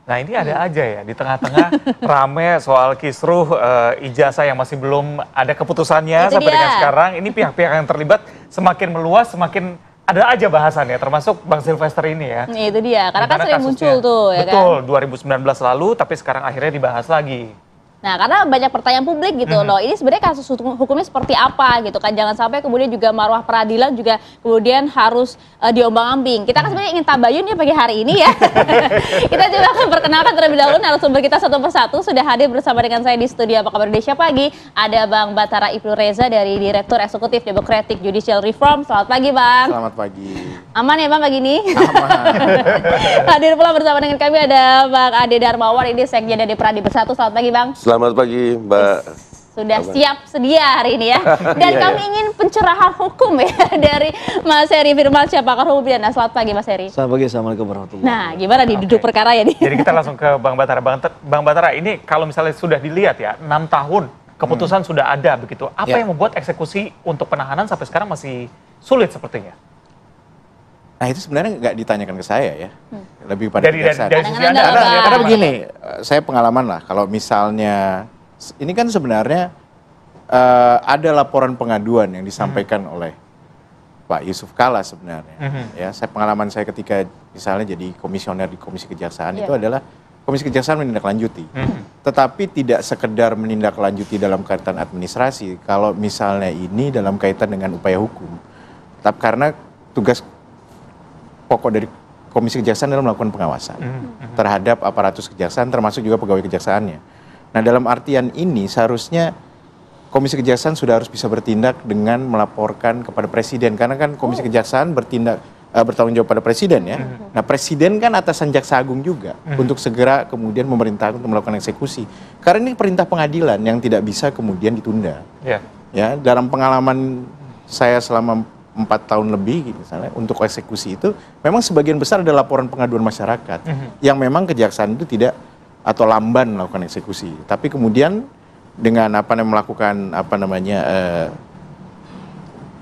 Nah ini ada aja ya, di tengah-tengah rame soal kisruh ijazah yang masih belum ada keputusannya Itu sampai dengan dia. sekarang. Ini pihak-pihak yang terlibat semakin meluas, semakin ada aja bahasannya, termasuk Bang Sylvester ini ya. Itu dia, karena kan Gimana sering kasusnya? muncul tuh ya kan. Betul, 2019 lalu, tapi sekarang akhirnya dibahas lagi. Nah, karena banyak pertanyaan publik gitu loh. Ini sebenarnya kasus hukumnya seperti apa gitu kan. Jangan sampai kemudian juga marwah peradilan juga kemudian harus diombang-ambing. Kita kan sebenarnya ingin tabayun ya pagi hari ini ya. Kita juga akan perkenalkan terlebih dahulu narasumber kita satu persatu. Sudah hadir bersama dengan saya di studio Apa Kabar Indonesia Pagi. Ada Bang Bathara Ibnu Reza dari Direktur Eksekutif Democratic Judicial Reform. Selamat pagi Bang. Selamat pagi. Aman ya Bang pagi ini? Aman. Hadir pula bersama dengan kami ada Bang Ade Darmawan. Ini Sekjen dari Pradi Bersatu. Selamat pagi Bang. Selamat pagi, Mbak. Sudah siap sedia hari ini ya. Dan kami ingin pencerahan hukum ya dari Mas Heri Firmansyah, pakar hukum pidana. Selamat pagi Mas Heri. Selamat pagi, Assalamualaikum warahmatullahi Nah, gimana nih duduk perkara ya nih? Jadi kita langsung ke Bang Bathara. Bang Bathara, ini kalau misalnya sudah dilihat ya, 6 tahun keputusan sudah ada begitu. Apa yang membuat eksekusi untuk penahanan sampai sekarang masih sulit sepertinya? Nah itu sebenarnya nggak ditanyakan ke saya ya, lebih pada kejaksaan. Dari sisi Anda, Anda, Bang. Karena begini, saya pengalaman lah, kalau misalnya, ini kan sebenarnya ada laporan pengaduan yang disampaikan oleh Pak Yusuf Kalla sebenarnya. Ya, pengalaman saya ketika misalnya jadi komisioner di Komisi Kejaksaan itu adalah Komisi Kejaksaan menindaklanjuti. Tetapi tidak sekedar menindaklanjuti dalam kaitan administrasi, kalau misalnya ini dalam kaitan dengan upaya hukum. Tapi karena tugas pokok dari Komisi Kejaksaan adalah melakukan pengawasan terhadap aparatus kejaksaan, termasuk juga pegawai kejaksaannya. Nah, dalam artian ini seharusnya Komisi Kejaksaan sudah harus bisa bertindak dengan melaporkan kepada Presiden, karena kan Komisi Kejaksaan bertanggung jawab pada Presiden ya. Nah, Presiden kan atasan Jaksa Agung juga untuk segera kemudian memerintahkan untuk melakukan eksekusi. Karena ini perintah pengadilan yang tidak bisa kemudian ditunda. Ya, dalam pengalaman saya selama 4 tahun lebih misalnya untuk eksekusi itu memang sebagian besar ada laporan pengaduan masyarakat yang memang kejaksaan itu tidak atau lamban melakukan eksekusi, tapi kemudian dengan melakukan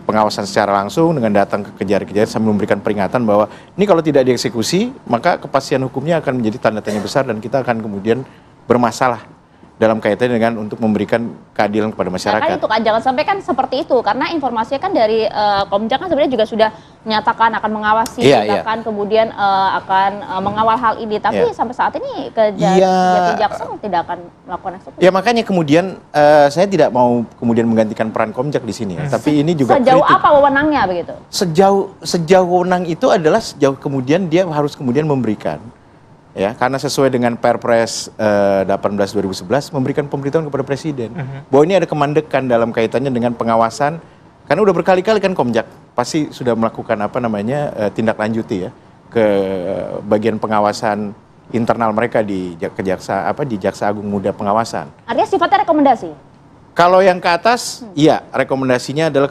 pengawasan secara langsung dengan datang ke kejari-kejari sambil memberikan peringatan bahwa ini kalau tidak dieksekusi maka kepastian hukumnya akan menjadi tanda tanya besar dan kita akan kemudian bermasalah dalam kaitannya dengan untuk memberikan keadilan kepada masyarakat. Nah, kan itu kan jangan sampai kan seperti itu, karena informasinya kan dari Komjak kan sebenarnya juga sudah menyatakan akan mengawasi, bahkan kemudian akan mengawal hal ini, tapi sampai saat ini Jaksa tidak akan melakukan eksekusi. Ya makanya kemudian saya tidak mau kemudian menggantikan peran Komjak di sini ya, tapi ini juga sejauh kritik. apa wewenangnya begitu? Sejauh wewenang itu adalah sejauh kemudian dia harus kemudian memberikan. Ya, karena sesuai dengan Perpres 18/2011 memberikan pemberitahuan kepada Presiden bahwa ini ada kemandekan dalam kaitannya dengan pengawasan, karena udah berkali-kali kan Komjak pasti sudah melakukan tindak lanjuti ya ke bagian pengawasan internal mereka di Jaksa Agung Muda Pengawasan. Artinya sifatnya rekomendasi. Kalau yang ke atas, iya rekomendasinya adalah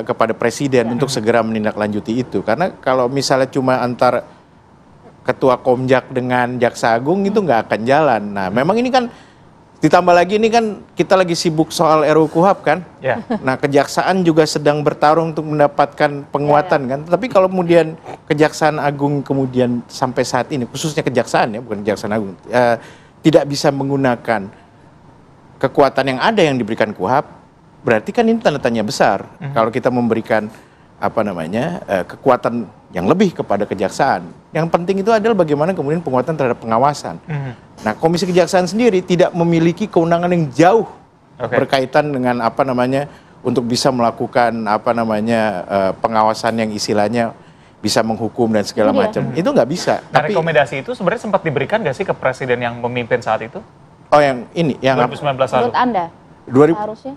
kepada Presiden untuk segera menindaklanjuti itu, karena kalau misalnya cuma antar Ketua Komjak dengan Jaksa Agung itu nggak akan jalan. Nah, memang ini kan ditambah lagi ini kan kita lagi sibuk soal RUU KUHP kan. Nah, Kejaksaan juga sedang bertarung untuk mendapatkan penguatan kan. Tapi kalau kemudian Kejaksaan Agung kemudian sampai saat ini, khususnya Kejaksaan ya, bukan Kejaksaan Agung, tidak bisa menggunakan kekuatan yang ada yang diberikan KUHP, berarti kan ini tanda tanya besar. Kalau kita memberikan kekuatan yang lebih kepada kejaksaan. Yang penting itu adalah bagaimana kemudian penguatan terhadap pengawasan. Nah, Komisi Kejaksaan sendiri tidak memiliki kewenangan yang jauh berkaitan dengan untuk bisa melakukan pengawasan yang istilahnya bisa menghukum dan segala macam. Itu nggak bisa. Nah, rekomendasi itu sebenarnya sempat diberikan nggak sih ke Presiden yang memimpin saat itu? Oh, yang ini, yang 2019 lalu. Menurut Anda? Harusnya?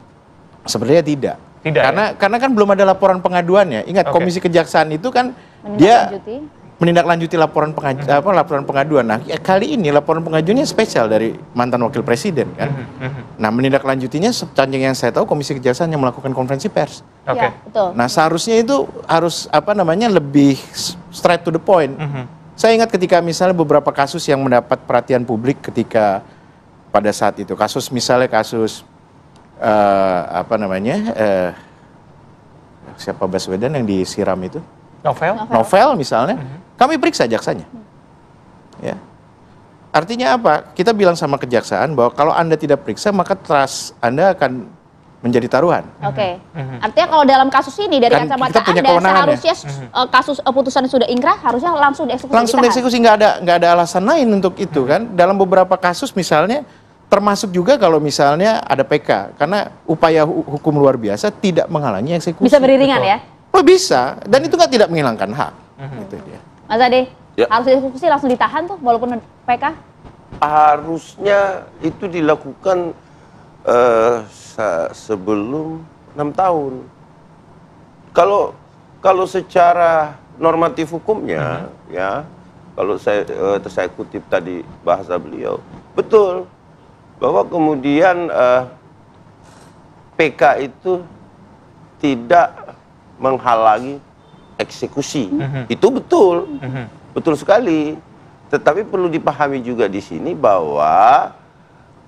Sebenarnya tidak. Tidak, karena kan belum ada laporan pengaduannya. Ingat, Komisi Kejaksaan itu kan dia menindaklanjuti laporan pengaduan. Nah, kali ini laporan pengaduannya spesial dari mantan wakil presiden kan. Nah, menindaklanjutinya sepanjang yang saya tahu Komisi Kejaksaan yang melakukan konferensi pers. Ya, betul. Nah, seharusnya itu harus lebih straight to the point. Saya ingat ketika misalnya beberapa kasus yang mendapat perhatian publik ketika pada saat itu, kasus siapa Baswedan yang disiram itu? Novel Misalnya, kami periksa jaksanya. Ya. artinya apa? Kita bilang sama kejaksaan bahwa kalau Anda tidak periksa, maka trust Anda akan menjadi taruhan. Oke. Artinya kalau dalam kasus ini dari Kan kacamata kita punya Anda kewenangan seharusnya kasus putusan sudah ingkrah harusnya langsung dieksekusi. Langsung ditahan. dieksekusi, nggak ada alasan lain untuk itu kan. Dalam beberapa kasus misalnya, termasuk juga kalau misalnya ada PK, karena upaya hukum luar biasa tidak menghalangi eksekusi. Bisa beriringan ya? Oh bisa, dan itu kan tidak menghilangkan hak. Itu dia. Mas Ade, Ya. harus dieksekusi langsung ditahan tuh walaupun PK? Harusnya itu dilakukan sebelum 6 tahun. Kalau secara normatif hukumnya, ya, kalau saya kutip tadi bahasa beliau, betul bahwa kemudian PK itu tidak menghalangi eksekusi. Itu betul, betul sekali. Tetapi perlu dipahami juga di sini bahwa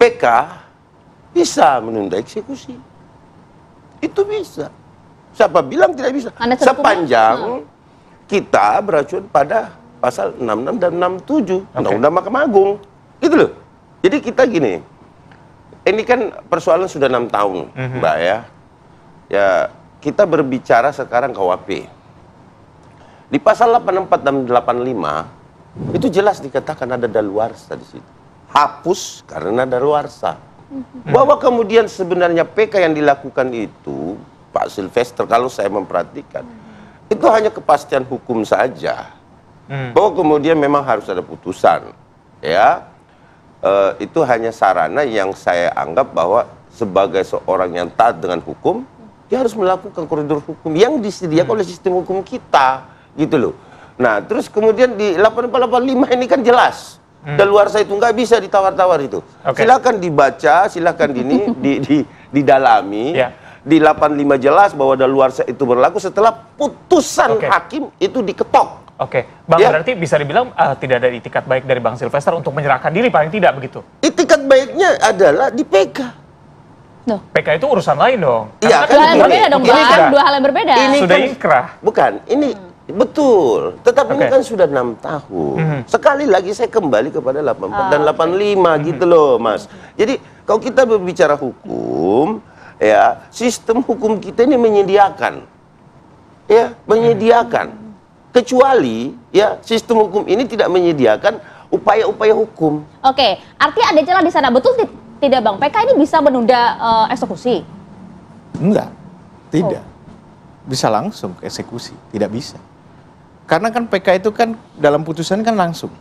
PK bisa menunda eksekusi. Itu bisa. Siapa bilang tidak bisa? Sepanjang kita beracuan pada pasal 66 dan 67 Undang-Undang Mahkamah Agung. Gitu loh. Jadi kita gini, ini kan persoalan sudah 6 tahun, Mbak ya. Ya, kita berbicara sekarang KUHP. Di pasal 84 dan 85 itu jelas dikatakan ada daluarsa di situ. Hapus karena daluarsa. Bahwa kemudian sebenarnya PK yang dilakukan itu, Pak Silvester, kalau saya memperhatikan, itu hanya kepastian hukum saja. Bahwa kemudian memang harus ada putusan, ya. Itu hanya sarana yang saya anggap bahwa sebagai seorang yang taat dengan hukum, dia harus melakukan koridor hukum yang disediakan oleh sistem hukum kita, gitu loh. Nah, terus kemudian di 8485 ini kan jelas. Daluarsa itu nggak bisa ditawar-tawar itu. Silakan dibaca, silakan didalami. Di 85 jelas bahwa daluarsa itu berlaku setelah putusan hakim itu diketok. Bang, berarti bisa dibilang tidak ada itikat baik dari Bang Silvester untuk menyerahkan diri, paling tidak begitu? Itikat baiknya adalah di PK. PK itu urusan lain dong. Iya, dua hal yang berbeda dong, Bang. Dua hal yang berbeda. Ini sudah kan, inkrah. Bukan, ini betul. Tetapi ini kan sudah 6 tahun. Sekali lagi saya kembali kepada 84 dan 85 gitu loh, Mas. Jadi kalau kita berbicara hukum, ya, sistem hukum kita ini menyediakan. Ya, menyediakan. Kecuali ya sistem hukum ini tidak menyediakan upaya-upaya hukum. Artinya ada celah di sana. Betul tidak, Bang? PK ini bisa menunda eksekusi? Enggak, tidak. Bisa langsung ke eksekusi, tidak bisa. Karena kan PK itu kan dalam putusan kan langsung.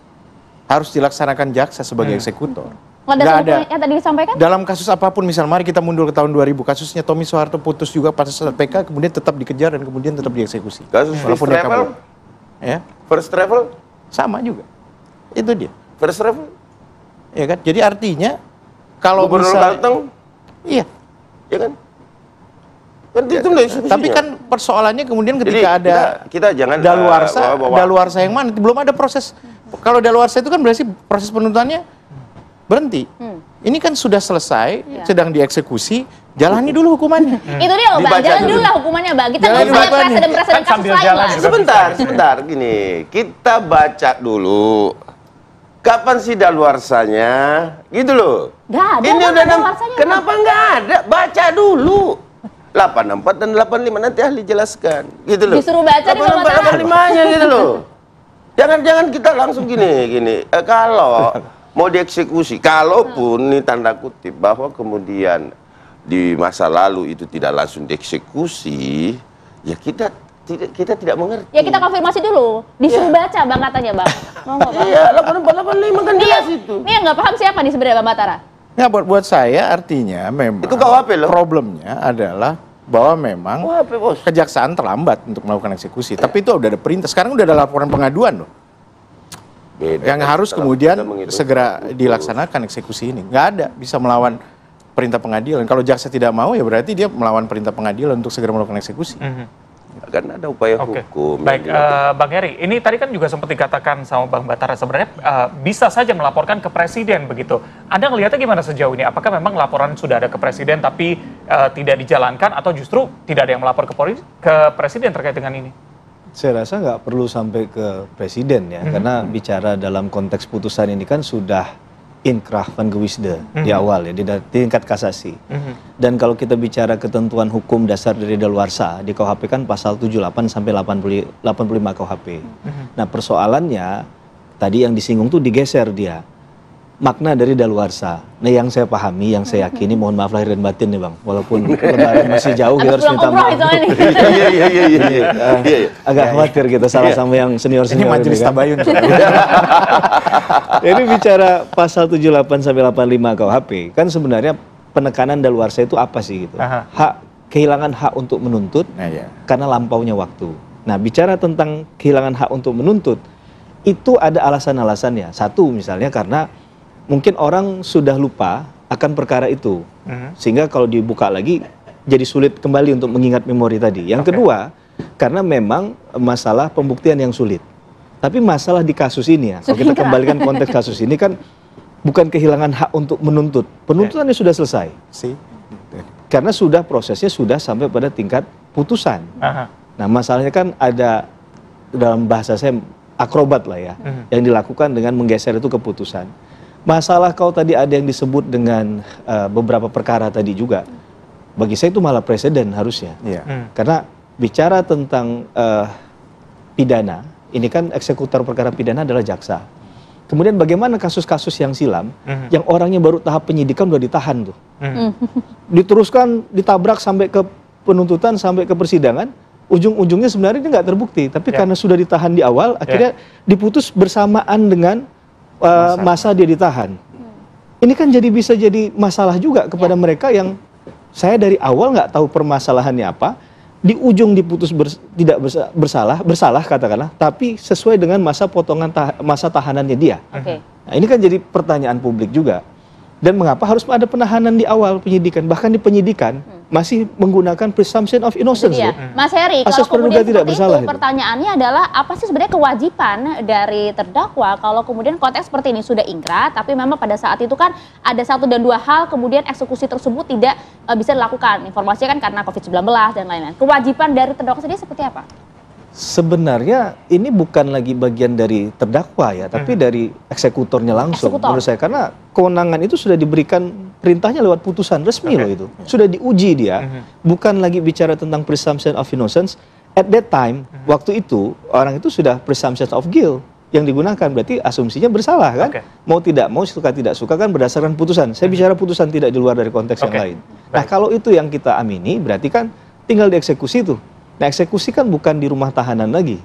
Harus dilaksanakan jaksa sebagai eksekutor. Nggak ada yang tadi disampaikan? Dalam kasus apapun, misal mari kita mundur ke tahun 2000, kasusnya Tommy Soeharto putus juga pada saat PK, kemudian tetap dikejar dan kemudian tetap dieksekusi. Kasus First Travel? Ya. First Travel? Sama juga. Itu dia. First Travel? Ya kan? Jadi artinya kalau Gubernur Kalteng? Iya. Ya kan? Itu tapi kan persoalannya kemudian ketika jadi, kita jangan daluarsa yang mana? Belum ada proses. Kalau daluarsa itu kan berarti proses penuntutannya berhenti. Ini kan sudah selesai, sedang dieksekusi, jalani dulu hukumannya. Itu dia, Bang. Jalan dulu lah hukumannya, Bang. Kita nggak usah presiden-presiden kasus lain lah. Sebentar, gini. Kita baca dulu. Kapan sih daluarsanya? Gitu loh. Nggak ada. Ini udah daluarsanya. Kenapa nggak ada? Baca dulu. 84 dan 85 nanti ahli jelaskan. Gitu loh. Disuruh baca di 85-nya gitu loh. Jangan kita langsung gini. Kalau mau dieksekusi, kalaupun ini tanda kutip bahwa kemudian di masa lalu itu tidak langsung dieksekusi, ya kita tidak mengerti. Ya kita konfirmasi dulu, disuruh baca Bang katanya, Bang. Iya, 8485 kan jelas itu. Ini yang nggak paham siapa nih sebenarnya, Bang Batara? Ya, buat saya artinya memang itu KUHP loh. Problemnya adalah bahwa memang kejaksaan terlambat untuk melakukan eksekusi. Tapi itu udah ada perintah. Sekarang udah ada laporan pengaduan loh. Beda, yang harus kemudian segera dilaksanakan eksekusi ini. Nggak ada bisa melawan perintah pengadilan. Kalau jaksa tidak mau ya berarti dia melawan perintah pengadilan untuk segera melakukan eksekusi. Kan ada upaya hukum. Baik, Bang Heri, ini tadi kan juga sempat dikatakan sama Bang Batara sebenarnya bisa saja melaporkan ke presiden begitu. Anda ngelihatnya gimana sejauh ini? Apakah memang laporan sudah ada ke presiden tapi tidak dijalankan atau justru tidak ada yang melapor ke presiden terkait dengan ini? Saya rasa nggak perlu sampai ke presiden ya, karena bicara dalam konteks putusan ini kan sudah inkrah van gewisde di awal ya, di tingkat kasasi. Dan kalau kita bicara ketentuan hukum dasar dari daluarsa, di KUHP kan pasal 78 sampai 85 KUHP. Nah persoalannya, tadi yang disinggung tuh digeser dia. Makna dari daluarsa. Nah yang saya pahami, yang saya yakini, mohon maaf lahir dan batin nih Bang, walaupun lebaran masih jauh, kita harus minta maaf. Iya. Agak khawatir kita salah sama yang senior-senior. Ini majelis kan. tabayun. Ini bicara pasal 78 sampai 85 KUHP, kan sebenarnya penekanan daluarsa itu apa sih gitu? Kehilangan hak untuk menuntut karena lampaunya waktu. Nah bicara tentang kehilangan hak untuk menuntut, itu ada alasan-alasannya. Satu misalnya karena mungkin orang sudah lupa akan perkara itu, sehingga kalau dibuka lagi jadi sulit kembali untuk mengingat memori tadi. Yang kedua, karena memang masalah pembuktian yang sulit. Tapi masalah di kasus ini ya, kalau kita kembalikan konteks kasus ini kan bukan kehilangan hak untuk menuntut, penuntutannya sudah selesai. Karena sudah prosesnya sudah sampai pada tingkat putusan. Nah masalahnya kan ada dalam bahasa saya akrobat lah ya, yang dilakukan dengan menggeser itu keputusan. Masalah kalau tadi ada yang disebut dengan beberapa perkara tadi juga, bagi saya itu malah presiden harusnya. Karena bicara tentang pidana, ini kan eksekutor perkara pidana adalah jaksa. Kemudian bagaimana kasus-kasus yang silam, yang orangnya baru tahap penyidikan udah ditahan tuh. Diteruskan, ditabrak sampai ke penuntutan, sampai ke persidangan, ujung-ujungnya sebenarnya ini nggak terbukti. Tapi karena sudah ditahan di awal, akhirnya diputus bersamaan dengan masa dia ditahan. Ini kan bisa jadi masalah juga kepada mereka yang saya dari awal nggak tahu permasalahannya apa, di ujung diputus tidak bersalah katakanlah, tapi sesuai dengan masa potongan masa tahanannya dia. Nah, ini kan jadi pertanyaan publik juga. Dan mengapa harus ada penahanan di awal penyidikan, bahkan di penyidikan masih menggunakan presumption of innocence. Mas Heri, kalau kemudian seperti itu, pertanyaannya adalah apa sih sebenarnya kewajiban dari terdakwa kalau kemudian konteks seperti ini sudah ingkrah, tapi memang pada saat itu kan ada 1 dan 2 hal kemudian eksekusi tersebut tidak bisa dilakukan. Informasinya kan karena COVID-19 dan lain-lain. Kewajiban dari terdakwa sendiri seperti apa? Sebenarnya ini bukan lagi bagian dari terdakwa ya, tapi dari eksekutornya langsung menurut saya, karena kewenangan itu sudah diberikan perintahnya lewat putusan resmi loh itu. Sudah diuji dia, bukan lagi bicara tentang presumption of innocence. At that time, waktu itu orang itu sudah presumption of guilt yang digunakan, berarti asumsinya bersalah kan? Mau tidak mau, suka tidak suka kan berdasarkan putusan. Saya bicara putusan, tidak di luar dari konteks yang lain. Nah kalau itu yang kita amini, berarti kan tinggal dieksekusi tuh. Nah eksekusi kan bukan di rumah tahanan lagi,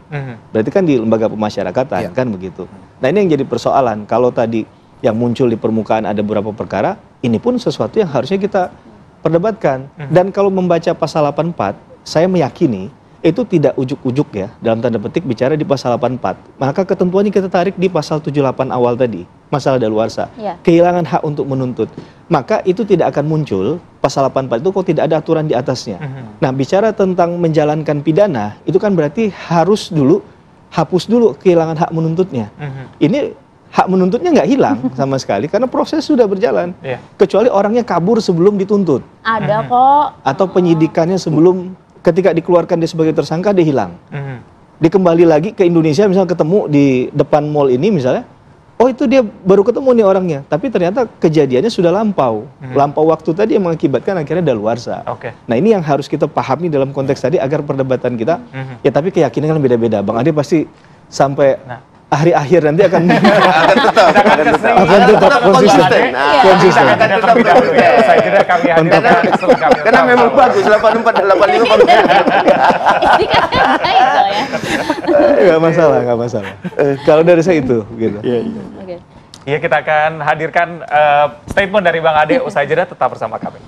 berarti kan di lembaga pemasyarakatan, kan begitu. Nah ini yang jadi persoalan, kalau tadi yang muncul di permukaan ada beberapa perkara, ini pun sesuatu yang harusnya kita perdebatkan. Dan kalau membaca pasal 84, saya meyakini itu tidak ujuk-ujuk ya, dalam tanda petik bicara di pasal 84. Maka ketentuannya kita tarik di pasal 78 awal tadi, masalah daluarsa, kehilangan hak untuk menuntut. Maka itu tidak akan muncul, pasal 84 itu kalau tidak ada aturan di atasnya. Nah bicara tentang menjalankan pidana, itu kan berarti harus dulu, hapus dulu kehilangan hak menuntutnya. Ini hak menuntutnya nggak hilang sama sekali, karena proses sudah berjalan. Kecuali orangnya kabur sebelum dituntut. Ada kok. Atau penyidikannya sebelum, ketika dikeluarkan dia sebagai tersangka, dia hilang. Dikembali lagi ke Indonesia, misalnya ketemu di depan mall ini misalnya, oh itu dia baru ketemu nih orangnya, tapi ternyata kejadiannya sudah lampau. Lampau waktu tadi yang mengakibatkan akhirnya daluarsa. Nah ini yang harus kita pahami dalam konteks tadi agar perdebatan kita, ya tapi keyakinan kan beda-beda. Bang Ade pasti sampai hari akhir nanti akan tetap konsisten. Karena memang bagus 84 dan 85 bagus. Ini kan baik loh ya. Nggak masalah. Kalau dari saya itu, gitu. Iya, kita akan hadirkan statement dari Bang Ade usai jeda, tetap bersama kami.